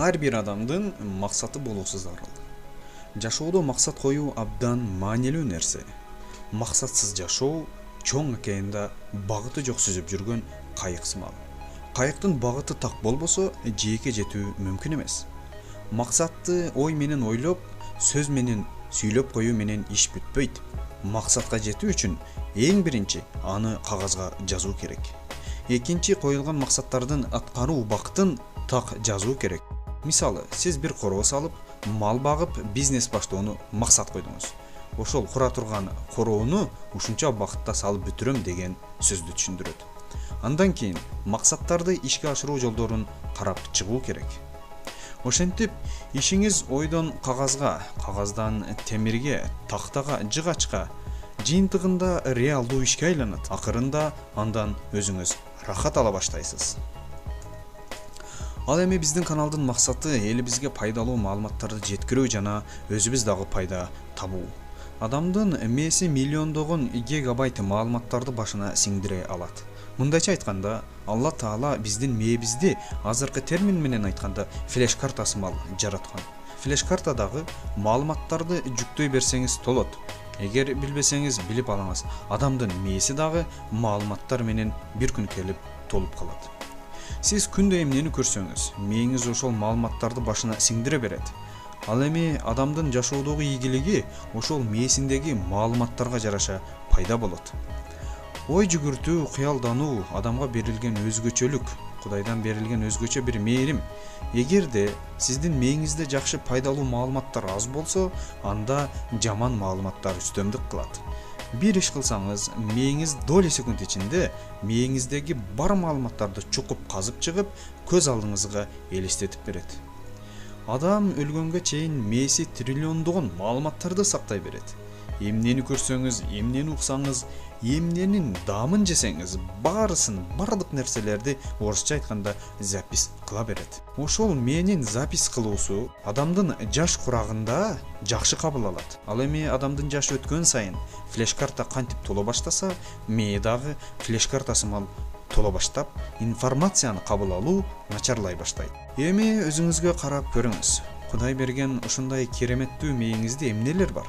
Ар бир адамдын максаты болуусу зарыл. Жашоодо максат коюу абдан маанилүү нерсе. Максатсыз жашоо чоң океанда багыты жок сүзүп жүргөн кайык сымал. Кайыктын багыты так болбосо жээкке жетүү мүмкүн эмес. Максатты ой менен ойлоп, сөз менен сүйлөп коюу менен иш бүтпөйт. Максатка жетүү үчүн эң биринчи аны кагазга жазуу керек. Экинчи, коюлган максаттардын аткаруу убактын так жазуу керек. Мисалы, сиз бир короо салып, мал багып, бизнес баштоону максат койдуңуз. Ошол кура турган короону ушунча убакытта салып бүтүрөм деген сөздү түшүндүрөт. Андан кийин максаттарды ишке ашыруу жолдорун карап чыгуу керек. Ошентип, ишиңиз ойдон кагазга, кагаздан темирге, тактага, жыгачка, жыйынтыгында реалдуу ишке айланат. Акырында андан өзүңүз рахат ала баштайсыз. Ал эми биздин каналдын максаты элибизге пайдалуу маалыматтарды жеткирүү жана өзүбүз дагы пайда табуу. Адамдын мээси миллиондогон гигабайт маалыматтарды башына сиңдире алат. Мындайча айтканда, Алла Таала биздин мээбизди азыркы термин менен айтканда флеш карта сымал жараткан. Флеш картадагы маалыматтарды жүктөй берсеңиз толот. Эгер билбесеңиз билип алыңыз, адамдын мээси дагы маалыматтар менен бир күн келип толуп калат. Сиз күндө эмнени көрсөңүз, мээңиз ошол маалыматтарды башына сиңдире берет. Ал эми адамдын жашоодогу ийгилиги ошол мээсиндеги маалыматтарга жараша пайда болот. Ой жүгүртүү, кыялдануу адамга берилген өзгөчөлүк, Кудайдан берилген өзгөчө бир мээрим. Эгерде сиздин мээңизде жакшы пайдалуу маалыматтар аз болсо, анда жаман маалыматтар үстөмдүк кылат. Бир иш кылсаңыз, мээңиз доли секунд ичинде мээңиздеги бар маалыматтарды чукуп казып чыгып, көз алдыңызга элестетип берет. Адам өлгөнгө чейин мээси триллиондогон маалыматтарды сактай берет. Эмнени көрсөңүз, эмнени уксаңыз, эмненин дамын жесеңиз, баарысын, бардык нерселерди орусча айтканда запись кыла берет. Ошол мээнин запись кылуусу адамдын жаш курагында жакшы кабыл алат. Ал эми адамдын жашы өткөн сайын флеш карта кантип толо баштаса, мээ дагы флеш карта сымал толо баштап, информацияны кабыл алуу начарлай баштайт. Эми өзүңүзгө карап көрүңүз. Кудай берген ушундай кереметтүү мээңизде эмнелер бар?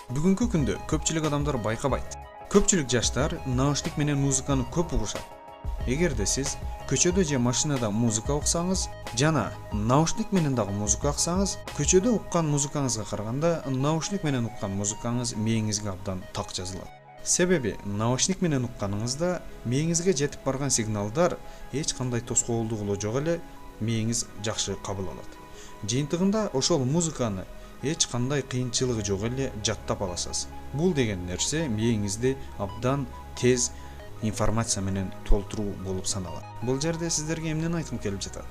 Бүгүнкү күндө көпчүлүк адамдар байкабайт. Көпчүлүк жаштар наушник менен музыканы көп угушат. Эгерде сиз көчөдө же машинада музыка уксаңыз жана наушник менен дагы музыка уксаңыз, көчөдө уккан музыкаңызга караганда наушник менен уккан музыкаңыз мээңизге абдан так жазылат. Себеби наушник менен укканыңызда мээңизге жетип барган сигналдар эч кандай тоскоолдугу жок эле мээңиз жакшы кабыл алат. Жыйынтыгында ошол музыканы эч кандай кыйынчылыгы жок эле жаттап аласыз. Бул деген нерсе мээңизди абдан тез информация менен толтуруу болуп саналат. Бул жерде сиздерге эмнени айткым келип жатат?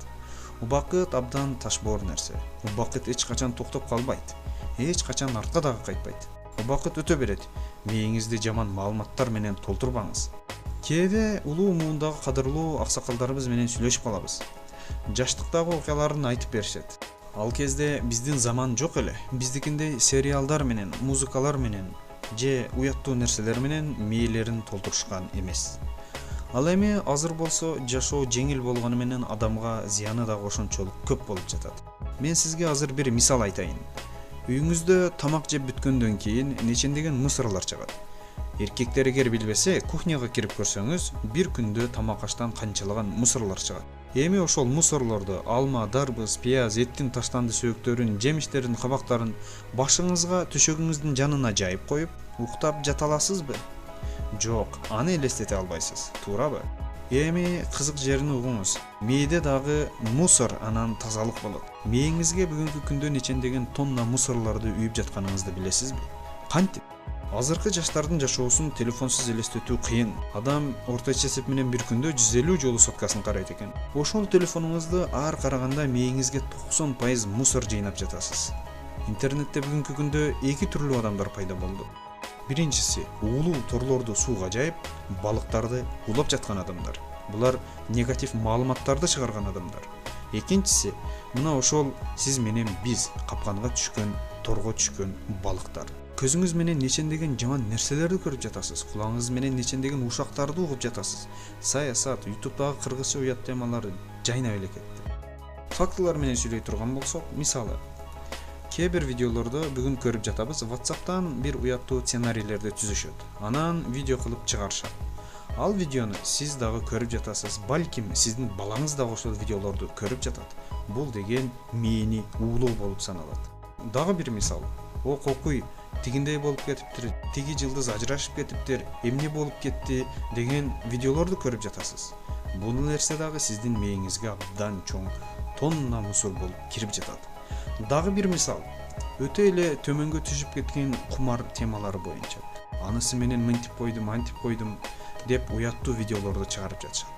Убакыт абдан ташбоор нерсе. Убакыт эч качан токтоп калбайт. Эч качан артка дагы кайтпайт. Убакыт өтө берет. Мээңизди жаман маалыматтар менен толтурбаңыз. Кээде улуу муундагы кадырлуу аксакалдарыбыз менен сүйлөшүп калабыз. Жаштыктагы окуяларын айтып беришет. Ал кезде биздин заман жок эле. Биздикиндей сериалдар менен, музыкалар менен же уяттуу нерселер менен мээлерин толтурушкан эмес. Ал эми азыр болсо жашоо жеңил болгону менен адамга зыяны дагы ошончолук көп болуп жатат. Мен сизге азыр бир мисал айтайын. Үйүңүздө тамак жеп бүткөндөн кийин нечендеген мусорлор чыгат. Эркектер эгер билбесе, кухняга кирип көрсөңүз, бир күндө тамак аштан канчалаган мусорлор чыгат. Эми ошол мусорлорду алма, дарбыз, пияз, эттин таштанды сөөктөрүн, жемиштердин кабактарын башыңызга, төшөгүңүздүн жанына жайып коюп, уктап жата аласызбы? Жок, аны элестете албайсыз, туурабы? Эми кызык жерин угуңуз. Мээде дагы мусор анан тазалык болот. Мээңизге бүгүнкү күндө нечендеген тонна мусорлорду үйүп жатканыңызды билесизби? Кантип? Азыркы жаштардын жашоосун телефонсуз элестетүү кыйын. Адам орточо эсеп менен бир күндө 150 жолу соткасын карайт экен. Ошол телефонуңузду ар караганда мээңизге 90% мусор жыйнап жатасыз. Интернетте бүгүнкү күндө эки түрлүү адамдар пайда болду. Биринчиси уулуу торлорду сууга жайып, балыктарды улап жаткан адамдар. Булар негатив маалыматтарды чыгарган адамдар. Экинчиси мына ошол сиз менен биз капканга түшкөн, торго түшкөн балыктар. Көзүңүз менен нечендеген жаман нерселерди көрүп жатасыз. Кулаңыз менен нечендеген ушактарды угуп жатасыз. Саясат, YouTube'дагы кыргызча уят темалары жайнап эле кетти. фактылар менен сүйлөй турган болсок, мисалы кээ бир видеолордо бүгүн көрүп жатабыз, WhatsApp'тан бир уяттуу сценарийлерди түзүшөт. Анан видео кылып чыгарышат. Ал видеону сиз дагы көрүп жатасыз, балким сиздин балаңыз дагы ошол видеолорду көрүп жатат. Бул деген мээни уулоо болуп саналат. Дагы бир мисал, о кокуй тигиндей болуп кетиптир, тиги жылдыз ажырашып кетиптир, эмне болуп кетти деген видеолорду көрүп жатасыз. Бул нерсе дагы сиздин мээңизге абдан чоң тонна мусор болуп кирип жатат. Дагы бир мисал, өтө эле төмөнгө түшүп кеткен кумар темалары боюнча. Анысы менен мынтип койдум, антип койдум деп уяттуу видеолорду чыгарып жатышат.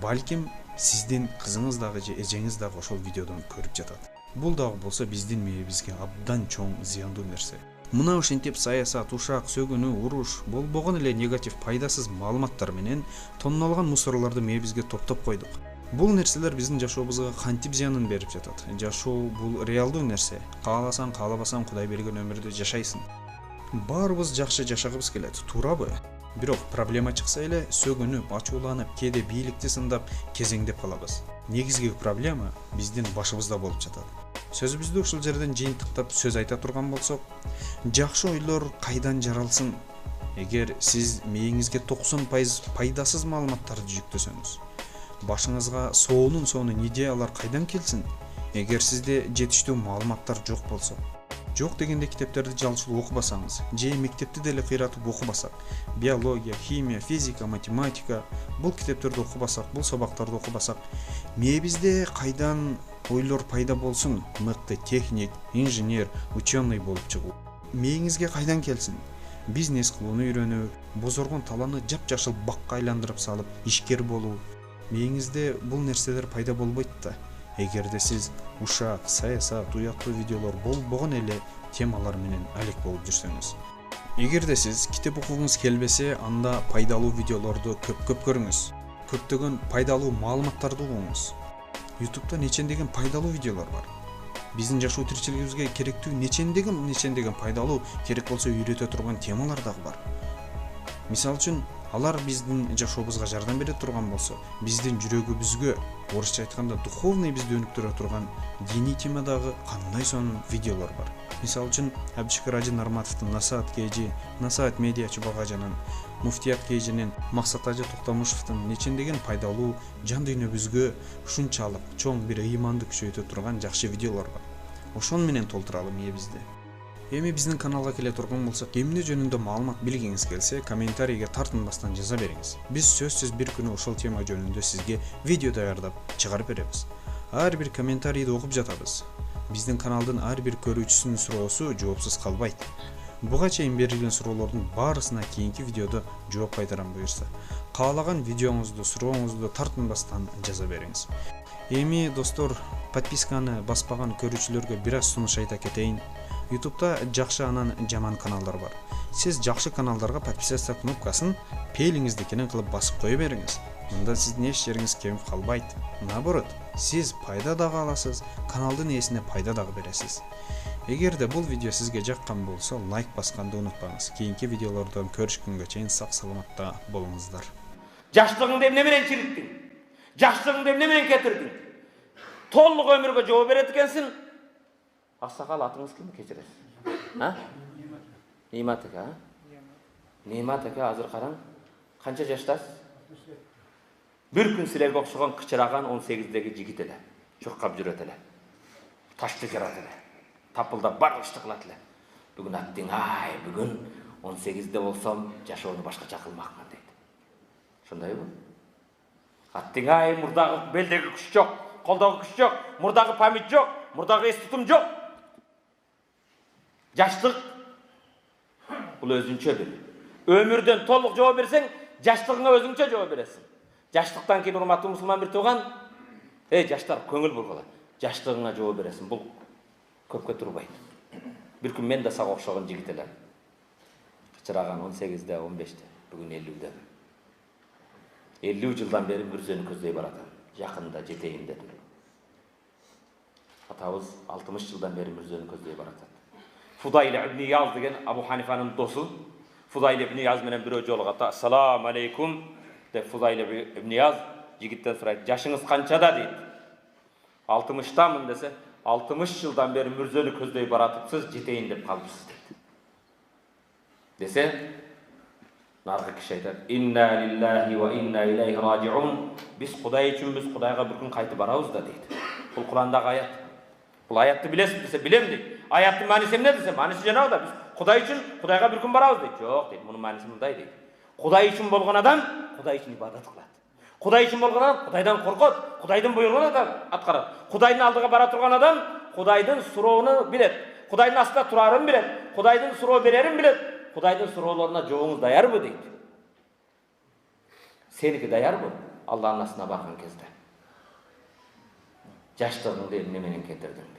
Балким сиздин кызыңыз дагы же эжеңиз дагы ошол видеодон көрүп жатат. Бул дагы болсо биздин мээбизге абдан чоң зыяндуу нерсе. Мына ушинтип саясат, ушак, сөгүнүү, уруш, болбогон эле негатив, пайдасыз маалыматтар менен тонналган мусорлорду мээбизге топтоп койдук. Бул нерселер биздин жашообузга кантип зыянын берип жатат? Жашоо бул реалдуу нерсе. Кааласаң, каалабасаң Кудай берген өмүрдү жашайсың. Баарыбыз жакшы жашагыбыз келет, туурабы? Бирок проблема чыкса эле сөгүнүп, ачууланып, кээде бийликти сындап, кезеңдеп калабыз. Негизги проблема биздин башыбызда болуп жатат. Сөзүбүздү ушул жерден жыйынтыктап сөз айта турган болсок, жакшы ойлор кайдан жаралсын? Эгер сиз мээңизге 90% пайдасыз маалыматтарды жүктөсөңүз, башыңызга соонун идеялар кайдан келсин? Эгер сизде жетиштүү маалыматтар жок болсо, жок дегенде китептерди жалчылуу окубасаңыз, же мектепти деле кыйратып окубасак, биология, химия, физика, математика, бул китептерди окубасак, бул сабактарды окубасак, мээбизде кайдан ойлор пайда болсун? Мыкты техник, инженер, ученый болуп чыгуу. Мээңизге кайдан келсин? Бизнес кылууну үйрөнүү, бозоргон таланы жапжашыл бакка айландырып салып, ишкер болуу. Мээңизде бул нерселер пайда болбойт да. Эгерде сиз ушак, саясат, уяттуу видеолор болбогон эле темалар менен алек болуп жүрсөңүз. Эгерде сиз китеп окугуңуз келбесе, анда пайдалуу видеолорду көп көрүңүз. Көптөгөн пайдалуу маалыматтарды угуңуз. YouTube'да нечендеген пайдалуу видеолор бар. Биздин жашоо тиричилигибизге керектүү нечендеген пайдалуу, керек болсо үйрөтө турган темалар дагы бар. Мисалы үчүн, алар биздин жашообузга жардам бере турган болсо, биздин жүрөгүбүзгө, орусча айтканда, духовный бизди өнүктүрө турган диний темадагы кандай сонун видеолор бар. Мисалы үчүн, Абдышкыр Ажы Нарматовдун Насаат Кейжи, Насаат Медиа Чубагажанын, Муфтият Кейжинин, Максат Ажы Токтомушевдун нечендеген пайдалуу, жан дүйнөбүзгө ушунчалык чоң бир ыйманды күчөйтө турган жакшы видеолор бар. Ошон менен толтуралы мээбизди. Эми биздин каналга келе турган болсок, эмне жөнүндө маалымат билгиңиз келсе, комментарийге тартынбастан жаза бериңиз. Биз сөзсүз бир күнү ошол тема жөнүндө сизге видео даярдап чыгарып беребиз. Ар бир комментарийди окуп жатабыз. Биздин каналдын ар бир көрүүчүсүнүн суроосу жоопсуз калбайт. Буга чейин берилген суроолордун баарысына кийинки видеодо жооп кайтарам буюрса. Каалаган видеоңузду, сурооңузду тартынбастан жаза бериңиз. Эми достор, подписканы баспаган көрүүчүлөргө бир аз сунуш айта кетейин. YouTube'да жакшы анан жаман каналдар бар. Сиз жакшы каналдарга подписаться кнопкасын пейлиңиздикинен кылып басып кое бериңиз. Мында сиздин эч жериңиз кемип калбайт. Наоборот, сиз пайда дагы аласыз, каналдын ээсине пайда дагы бересиз. Эгерде бул видео сизге жаккан болсо, лайк басканды унутпаңыз. Кийинки видеолордон көрүшкөнгө чейин сак саламатта болуңуздар. Жаштыгыңды эмне менен чириттиң? Жаштыгыңды эмне менен кетирдиң? Толук өмүргө жооп берет экенсиң. Аксакал, атыңыз ким? Кечиресиз. Немат эке, Немат эке, азыр караң. Канча жаштасыз? Бир күн силерге окшогон кычыраган 18-деги жигит эле. Чуркап жүрөт эле. Ташты жарат эле. Тапылдап бар ишти кылат эле. Бүгүн аттың, бүгүн 18-де болсом, жашоону башкача кылмакмын дейт. Ошондойбу? Аттың, мурдагы белдеги күч жок, колдогу күч жок, мурдагы память жок, мурдагы эс тутум жок. Жаштык бул өзүнчө бир. Өмүрдөн толук жооп берсең, жаштыгыңа өзүңчө жооп бересиң. Жаштыктан кийин урматтуу мусулман бир тууган, жаштар, көңүл бургула. Жаштыгыңа жооп бересиң. Бул көпкө турбайт. Бир күн мен да сага окшогон жигит элем. Кычыраган 18-де, 15-те, бүгүн 50-де. 50 жылдан бери мүрзөнү көздөй баратам. Жакында жетейин дедим. Атабыз 60 жылдан бери мүрзөнү көздөй баратат. Фудайл ибн Ияз деген Абу Ханифанын досу. Фудайл ибн Ияз менен бирөө жолугат. Ассаламу алейкум деп Фудайл ибн Ияз жигиттен сурайт. Жашыңыз канчада дейт. 60'tamын dese, 60 yıldan beri Mürzeni közдөй baratıpsız жетейин деп kalmışsız deydi. Dese, nargı kişi aytar, inna lillahi ve inna ileyhi raciun. Biz Kuday için biz Kudayga bir gün kaytı barabız da deydi. Bu Kur'an'daki ayet. Bu ayetni bilesin dese, bilem deydi. Ayetnin manisi ne dese, manisi janağı da biz Kuday için Kudayga bir gün barabız deydi. Yok deydi, bunun manisi bunday deydi. Kuday için bolgan adam, Kuday için ibadet kılat. Kuday için bolgan adam, Kudaydan korkot. Kudaydan buyurgan adam atkarat. Kudayın aldığı bara turgan adam, Kudaydan suroğunu bilet. Kudayın aslında turarın bilet. Kudaydan suroğu bererin bilet. Kudaydan suroğlarına joğunuz dayar mı deydi. Seniki dayar mı? Allah'ın aslına bakın kezde. Jaştığını değil, nemenen ketirdin.